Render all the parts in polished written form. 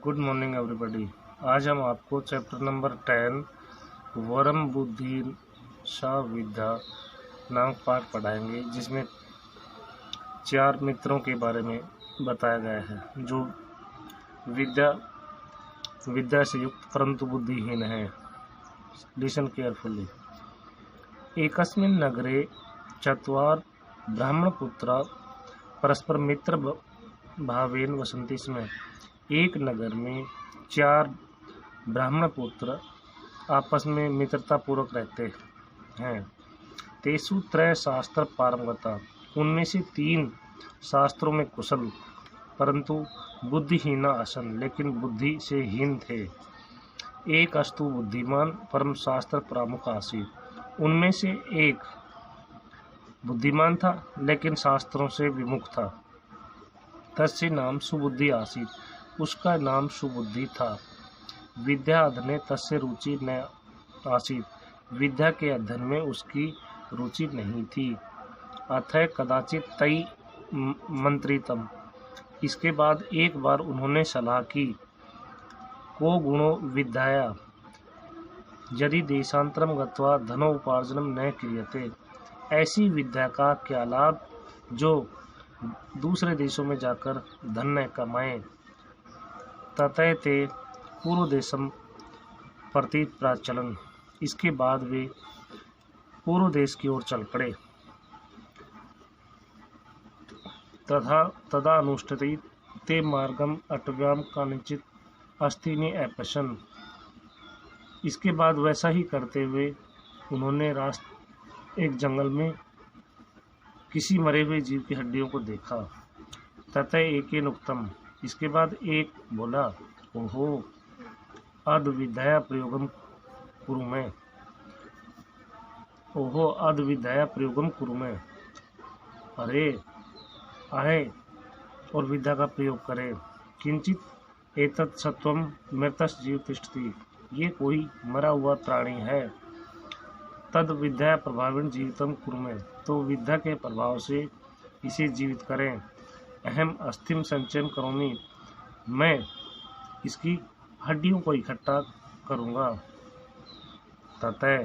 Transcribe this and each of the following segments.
Good morning everybody. आज हम आपको चैप्टर नंबर 10 वरम बुद्धि सा विद्या नामक पाठ पढ़ाएंगे, जिसमें 4 मित्रों के बारे में बताया गया है जो विद्या से युक्त परंतु बुद्धिहीन है। Listen carefully. एकस्मिन् नगरे चत्वार ब्राह्मणपुत्रा परस्पर मित्र भावेन वसन्ति स्म। एक नगर में 4 ब्राह्मण पुत्र आपस में मित्रता पूर्वक रहते हैं। तेषु त्रय शास्त्र पारंगता, उनमें से 3 शास्त्रों में कुशल परंतु बुद्धिहीना आसन, लेकिन बुद्धि से हीन थे। एक अस्तु बुद्धिमान परम शास्त्र प्रमुख आसीत, उनमें से एक बुद्धिमान था लेकिन शास्त्रों से विमुख था। तस्य नाम सुबुद्धि आसीत, उसका नाम सुबुद्धि था। विद्या अध्ययने तस्य रुचि न आसीत, विद्या के अध्ययन में उसकी रुचि नहीं थी। अतः कदाचित तई मंत्रितम, इसके बाद एक बार उन्होंने सलाह की, को गुणो विद्याया यदि देशांतरम गत्वा धनोपार्जनम न क्रियते, ऐसी विद्या का क्या लाभ जो दूसरे देशों में जाकर धन न कमाए। ततः ते पूर्व देशम प्रति प्राचलन, इसके बाद वे पूर्व देश की ओर चल पड़े। तदा अनुष्ठित ते मार्गम अटव्याम कानिचित अस्तिनि अपश्यन्, इसके बाद वैसा ही करते हुए उन्होंने एक जंगल में किसी मरे हुए जीव की हड्डियों को देखा। ततः एकेन उक्तम, इसके बाद एक बोला, ओहो अद विद्या प्रयोगम कुरु मैं, ओहो अद विद्या प्रयोगम कुरु मैं, अरे आए और विद्या का प्रयोग करे। किंचित एतत् सत्वम मृतस् जीव तिष्ठति, ये कोई मरा हुआ प्राणी है। तद विद्या प्रभावेण जीवितम कुरु मैं, तो विद्या के प्रभाव से इसे जीवित करें। अहम अस्थिम संचयन करोमि, मैं इसकी हड्डियों को इकट्ठा करूँगा। ततः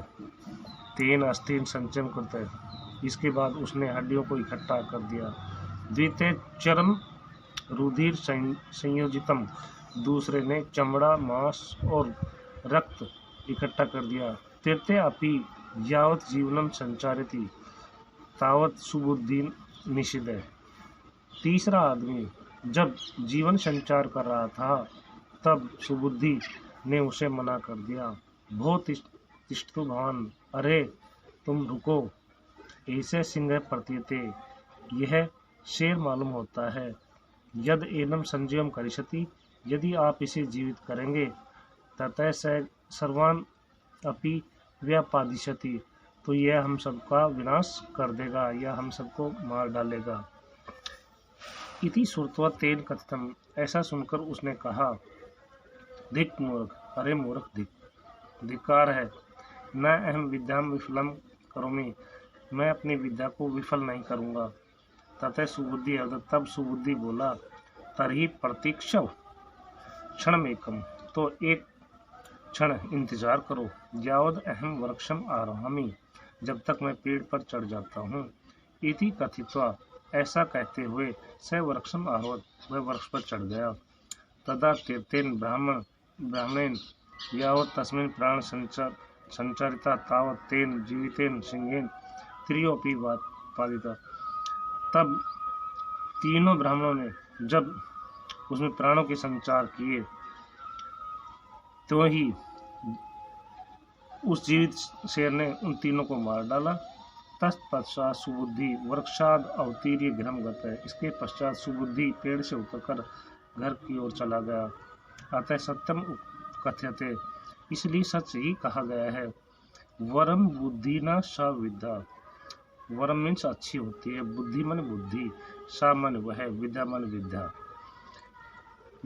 तेन अस्थिन संचयन करते, इसके बाद उसने हड्डियों को इकट्ठा कर दिया। द्वितीय चरम रुधिर संयोजितम, दूसरे ने चमड़ा मांस और रक्त इकट्ठा कर दिया। तृतीय अपि यावत जीवनम संचारिति तावत सुबुद्धि निषिद्ध, तीसरा आदमी जब जीवन संचार कर रहा था तब सुबुद्धि ने उसे मना कर दिया। भो तिष्ठतु भवान, अरे तुम रुको। ऐसे सिंह प्रतीयते, यह शेर मालूम होता है। यद एनम संजीवम करिष्यति, यदि आप इसे जीवित करेंगे। ततः सर्वान अपि व्यापादिष्यति, तो यह हम सबका विनाश कर देगा या हम सबको मार डालेगा। इति श्रुत्वा तेन कथितम, ऐसा सुनकर उसने कहा, धिक् मूर्ख, अरे मूर्ख धिक्कार है। न अहम विद्याम विफलम करोमि, मैं अपनी विद्या को विफल नहीं करूँगा। ततः सुबुद्धि, तब सुबुद्धि बोला, तर्हि प्रतीक्षव क्षणमेकम, तो एक क्षण इंतजार करो। यावद अहम वृक्षम आरोहामि, जब तक मैं पेड़ पर चढ़ जाता हूँ। इति कथित्वा, ऐसा कहते हुए स वृक्षम आरोहत, वह वृक्ष पर चढ़ गया। तदा तीर्थेन ब्राह्मणेन यावत तस्मिन् प्राण संचारिता तावत तेन जीवितेन सिंहेन त्रियोपि पादिता, तब तीनों ब्राह्मणों ने जब उसमें प्राणों के संचार किए तो ही उस जीवित शेर ने उन तीनों को मार डाला। तत्पश्चात सुबुद्धि वृक्षाद अवतीर्य गृहम गतः, इसके पश्चात सुबुद्धि पेड़ से उतरकर घर की ओर चला गया। अतः सत्यम कथ्यते, इसलिए सच ही कहा गया है। वरम बुद्धि न सा विद्या, वरम मीन्स अच्छी होती है, बुद्धि मन बुद्धि, सा मन वह, विद्या मन विद्या।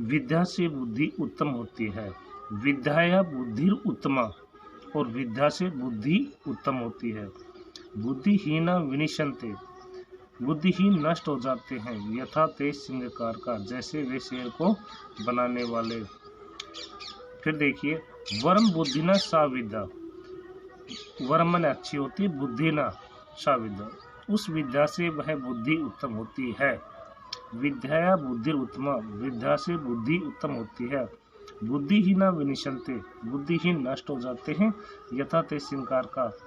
विद्या से बुद्धि उत्तम होती है। विद्या बुद्धि उत्तमा, और विद्या से बुद्धि उत्तम होती है। बुद्धिहीन विनिशन्ते, बुद्धिहीन नष्ट हो जाते हैं। यथा ते सिंहकार का, जैसे वे शेर को बनाने वाले। फिर देखिए, वर्म बुद्धि न सा विद्या, वर्म मन अच्छी होती है, बुद्धि न सा विद्या, उस विद्या से वह बुद्धि उत्तम होती है। विद्या बुद्धि उत्तम, विद्या से बुद्धि उत्तम होती है। बुद्धिहीन विनिशंते, बुद्धिहीन नष्ट हो जाते हैं। यथा ते सिंकार का,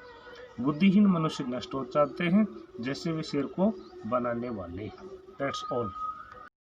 बुद्धिहीन मनुष्य नष्ट हो जाते हैं जैसे वे शेर को बनाने वाले। That's all.